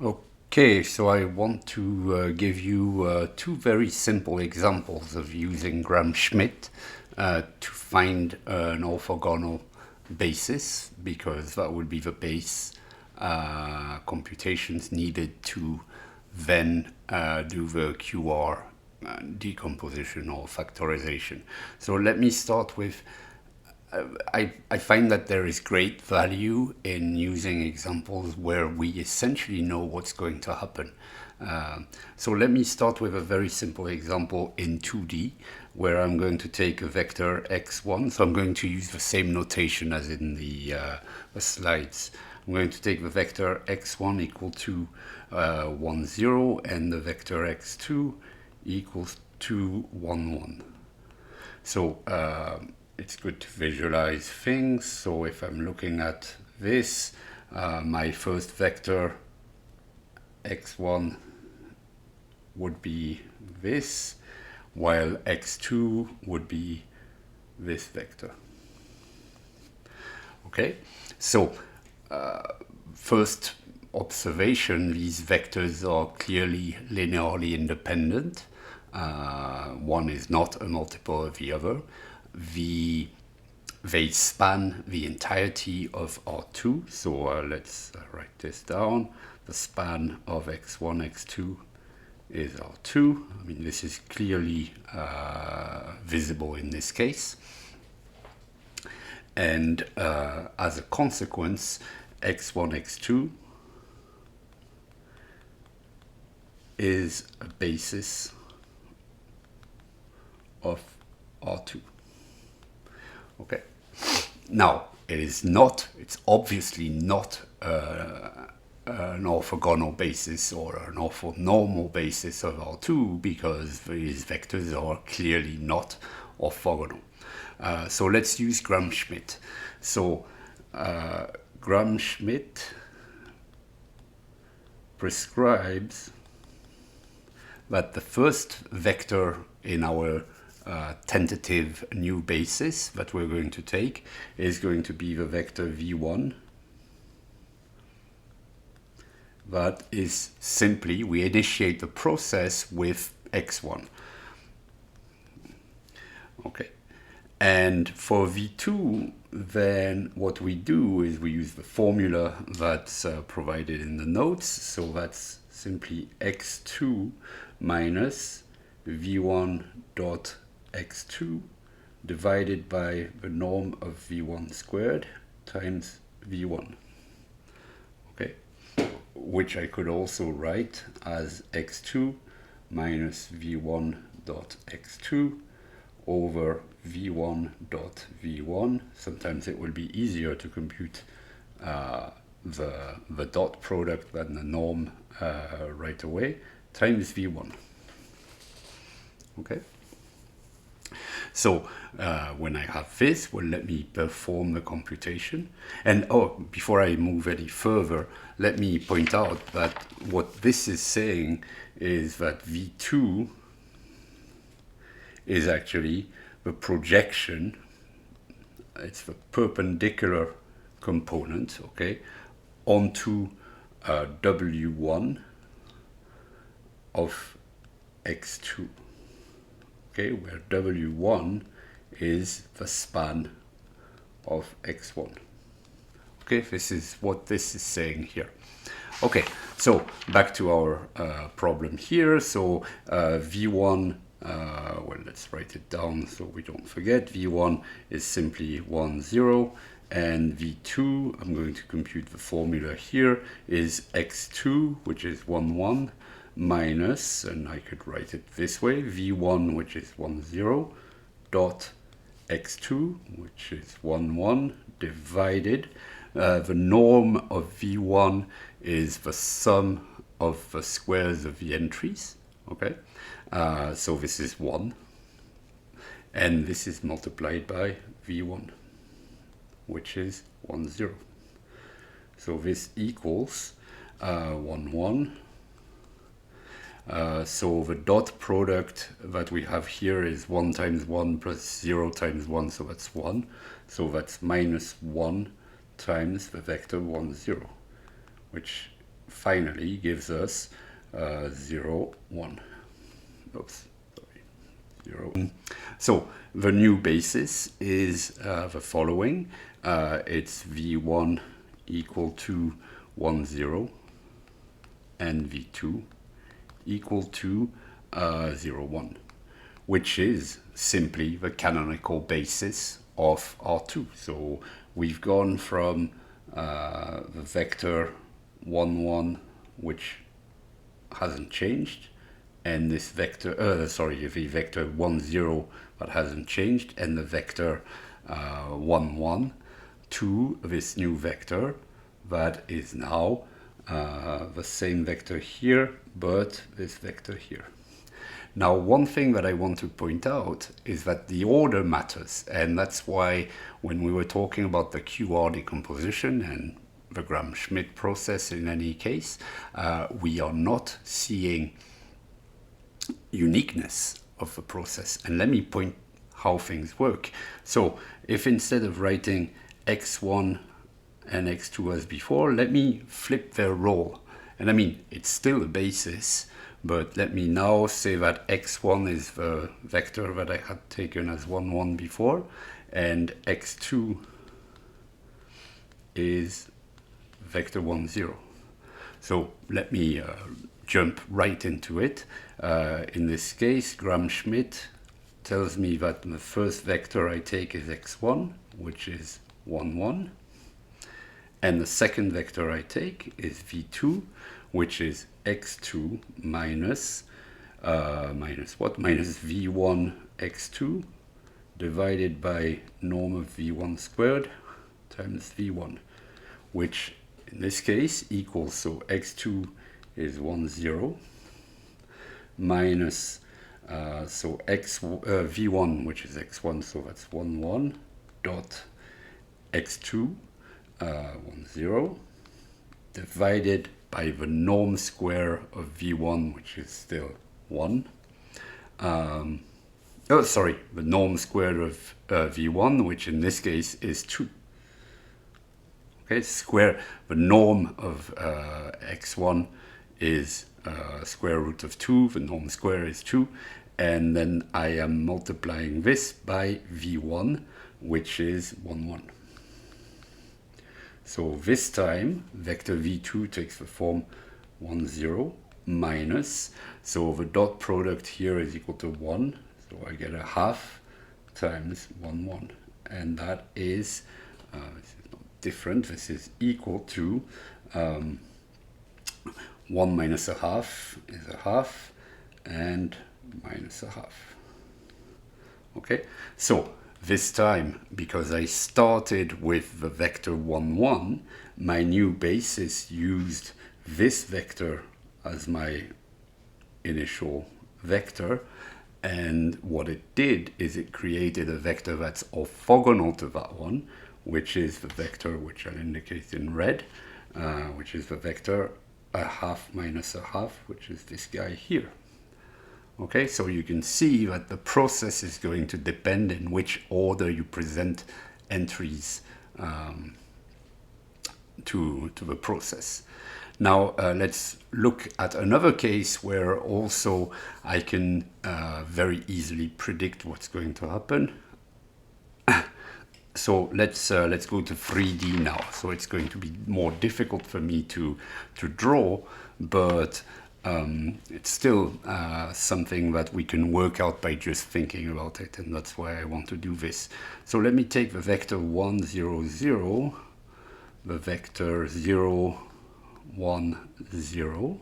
Okay, so I want to give you two very simple examples of using Gram-Schmidt to find an orthogonal basis, because that would be the base computations needed to then do the QR decomposition or factorization. So let me start with I find that there is great value in using examples where we essentially know what's going to happen. So let me start with a very simple example in 2D, where I'm going to take a vector x1. So I'm going to use the same notation as in the slides. I'm going to take the vector x1 equal to 1, 0, and the vector x2 equals to 1, 1. So it's good to visualize things. So if I'm looking at this, my first vector x1 would be this, while x2 would be this vector. Okay, so first observation, these vectors are clearly linearly independent. One is not a multiple of the other. They span the entirety of R2. So let's write this down. The span of x1, x2 is R2. I mean, this is clearly visible in this case. And as a consequence, x1, x2 is a basis of R2. Okay. Now, it's obviously not an orthogonal basis or an orthonormal basis of R2, because these vectors are clearly not orthogonal. So let's use Gram-Schmidt. So Gram-Schmidt prescribes that the first vector in our tentative new basis that we're going to take is going to be the vector v1. That is simply, we initiate the process with x1. Okay. And for v2, then what we do is we use the formula that's provided in the notes. So that's simply x2 minus v1 dot x2 divided by the norm of v1 squared times v1. Okay, which I could also write as x2 minus v1 dot x2 over v1 dot v1. Sometimes it will be easier to compute the dot product than the norm right away, times v1. Okay. So when I have this, well, let me perform the computation. And before I move any further, let me point out that what this is saying is that v2 is actually the projection. It's the perpendicular component, okay, onto w1 of x2. Okay, where w1 is the span of x1. Okay, this is what this is saying here. Okay, so back to our problem here. So v1, well, let's write it down so we don't forget. v1 is simply 1, 0, and v2, I'm going to compute the formula here, is x2, which is 1, 1, minus, and I could write it this way, v1, which is 1, 0, dot x2, which is 1, 1, divided. The norm of v1 is the sum of the squares of the entries. Okay, so this is 1, and this is multiplied by v1, which is 1, 0. So this equals 1, 1. So the dot product that we have here is 1 times 1 plus 0 times 1, so that's 1. So that's minus 1 times the vector 1, 0, which finally gives us 0, 1. Oops, sorry, 0. So the new basis is the following. It's V1 equal to 1, 0, and V2 equal to 0, 1, which is simply the canonical basis of R2. So we've gone from the vector 1, 1, which hasn't changed, and this vector, the vector 1, 0 that hasn't changed, and the vector 1, 1 to this new vector that is now the same vector here, but this vector here. Now, one thing that I want to point out is that the order matters, and that's why when we were talking about the QR decomposition and the Gram-Schmidt process in any case, we are not seeing uniqueness of the process. And let me point how things work. So if instead of writing x1 and x2 as before, let me flip their role. And I mean, it's still a basis, but let me now say that x1 is the vector that I had taken as 1, 1 before, and x2 is vector 1, 0. So let me jump right into it. In this case, Gram-Schmidt tells me that the first vector I take is x1, which is 1, 1. And the second vector I take is v2, which is x2 minus what? Minus v1 x2 divided by norm of v1 squared times v1, which in this case equals, so x2 is 1, 0 minus v1, which is x1, so that's 1, 1 dot x2 1, 0 divided by the norm square of v1, which is still 1. The norm square of v1, which in this case is 2. Okay, the norm of x1 is square root of 2, the norm square is 2, and then I am multiplying this by v1, which is 1, 1. So this time, vector v2 takes the form 1, 0 minus, so the dot product here is equal to 1, so I get a half times 1, 1, and that is, this is not different, this is equal to 1 minus a half is a half, and minus a half. Okay, so this time, because I started with the vector 1, 1, my new basis used this vector as my initial vector, and what it did is it created a vector that's orthogonal to that one, which is the vector which I'll indicate in red, which is the vector a half minus a half, which is this guy here. Okay, so you can see that the process is going to depend in which order you present entries to the process. Now let's look at another case where also I can very easily predict what's going to happen. So let's go to 3D now. So it's going to be more difficult for me to draw, but it's still something that we can work out by just thinking about it, and that's why I want to do this. So let me take the vector 1, 0, 0, the vector 0, 1, 0,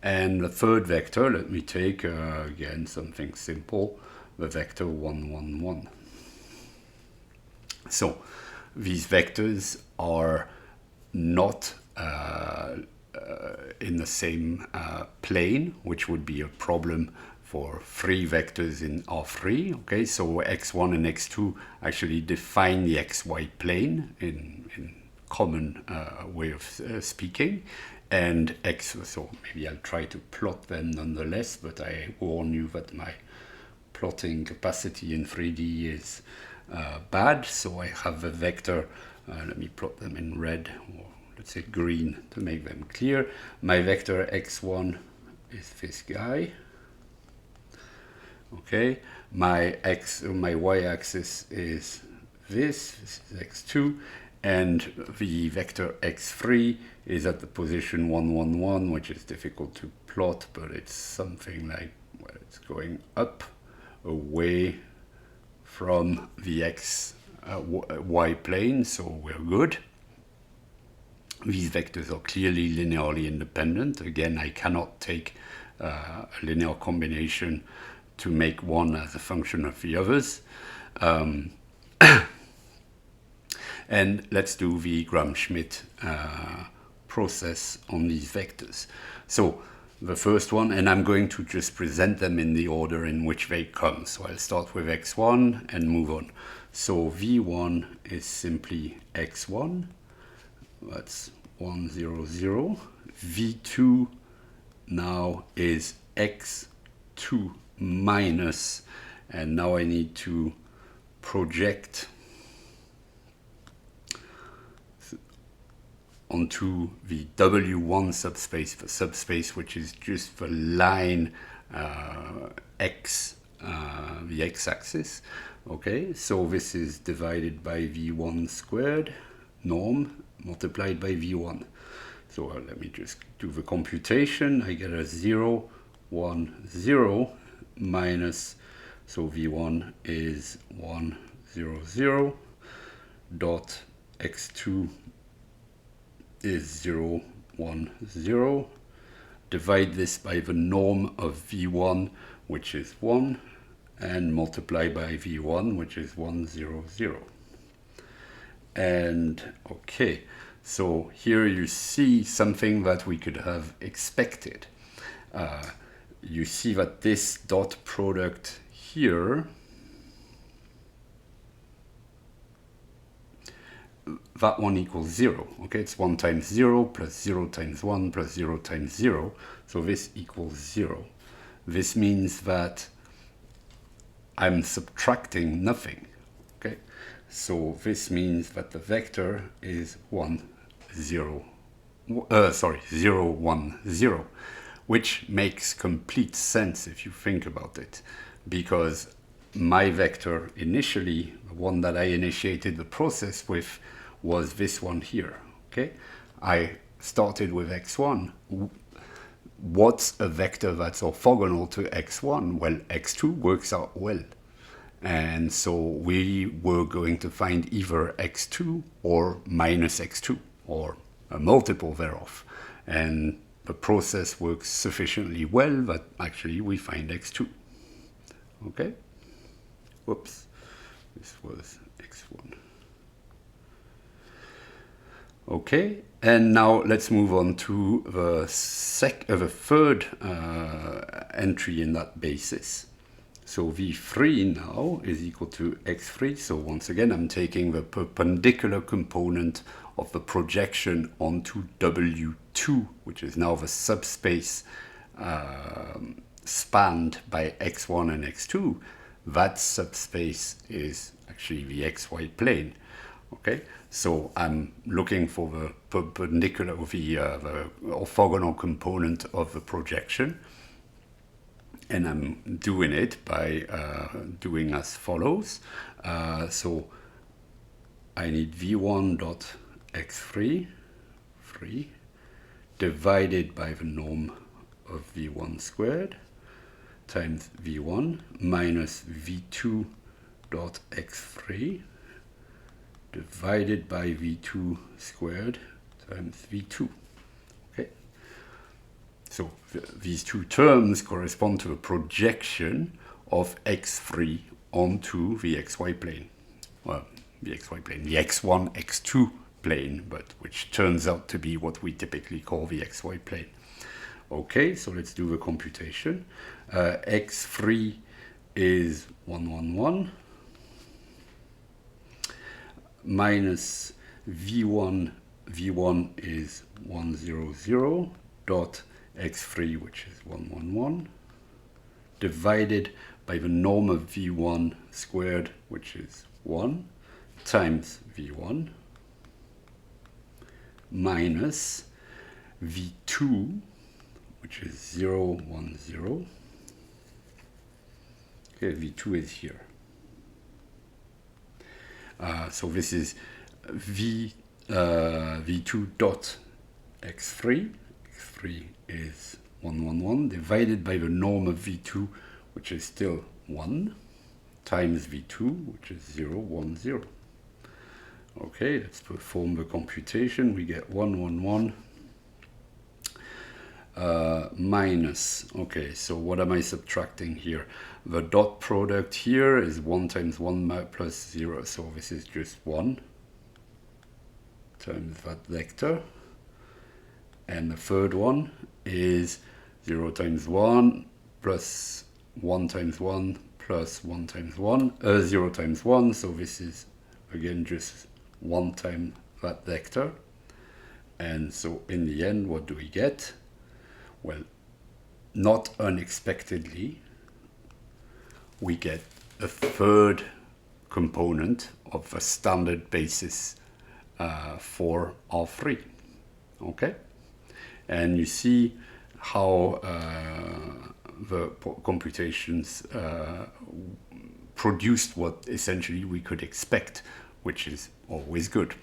and the third vector, let me take again something simple, the vector 1, 1, 1. So these vectors are not in the same plane, which would be a problem for three vectors in R3. Okay, so x1 and x2 actually define the xy plane in common way of speaking, and so maybe I'll try to plot them nonetheless, but I warn you that my plotting capacity in 3D is bad, so I have a vector, let me plot them in red, or let's say green to make them clear. My vector x1 is this guy. Okay, my y-axis is this is x2, and the vector x3 is at the position 1, 1, 1, which is difficult to plot, but it's something like, well, it's going up away from the y plane, so we're good. These vectors are clearly linearly independent. Again, I cannot take a linear combination to make one as a function of the others. And let's do the Gram-Schmidt process on these vectors. So the first one, and I'm going to just present them in the order in which they come. So I'll start with x1 and move on. So v1 is simply x1. That's 1, 0, 0. v2 now is x2 minus, and now I need to project onto the W1 subspace, the subspace which is just the line x, the x-axis. Okay, so this is divided by v1 squared norm multiplied by v1. So let me just do the computation. I get a 0, 1, 0 minus, so v1 is 1, 0, 0 dot x2 is 0, 1, 0. Divide this by the norm of v1, which is 1, and multiply by v1, which is 1, 0, 0. And okay, so here you see something that we could have expected. You see that this dot product here, that one equals 0. Okay, it's 1 times 0 plus 0 times 1 plus 0 times 0. So this equals 0. This means that I'm subtracting nothing. Okay, so this means that the vector is 1, 0, 0, 1, 0, which makes complete sense if you think about it, because my vector initially, the one that I initiated the process with, was this one here. Okay, I started with x1. What's a vector that's orthogonal to x1? Well, x2 works out well. And so we were going to find either x2 or minus x2, or a multiple thereof. And the process works sufficiently well that actually we find x2. Okay? Whoops. This was x1. Okay, and now let's move on to the third entry in that basis. So v3 now is equal to x3. So once again, I'm taking the perpendicular component of the projection onto W2, which is now the subspace spanned by x1 and x2. That subspace is actually the xy plane. Okay, so I'm looking for the perpendicular, the orthogonal component of the projection, and I'm doing it by doing as follows. So I need v1 dot x3 divided by the norm of v1 squared times v1 minus v2 dot x3 divided by v2 squared times v2. Okay, so these two terms correspond to a projection of x3 onto the xy plane. Well, the xy plane, the x1, x2 plane, but which turns out to be what we typically call the xy plane. Okay, so let's do the computation. X3 is 1, 1, 1. Minus v1 is 1, 0, 0 dot x3, which is 1, 1, 1, divided by the norm of v1 squared, which is 1, times v1 minus v2, which is 0, 1, 0. Okay, v2 is here. So this is v2 dot x3. x3 is 1, 1, 1 divided by the norm of v2, which is still 1, times v2, which is 0, 1, 0. Okay, let's perform the computation. We get 1, 1, 1 minus. Okay, so what am I subtracting here? The dot product here is 1 times 1 plus 0, so this is just 1 times that vector. And the third one is 0 times 1 plus 1 times 1 plus 1 times 1, 0 times 1, so this is again just 1 times that vector. And so in the end, what do we get? Well, not unexpectedly, we get a third component of a standard basis for R3. Okay? And you see how the computations produced what essentially we could expect, which is always good.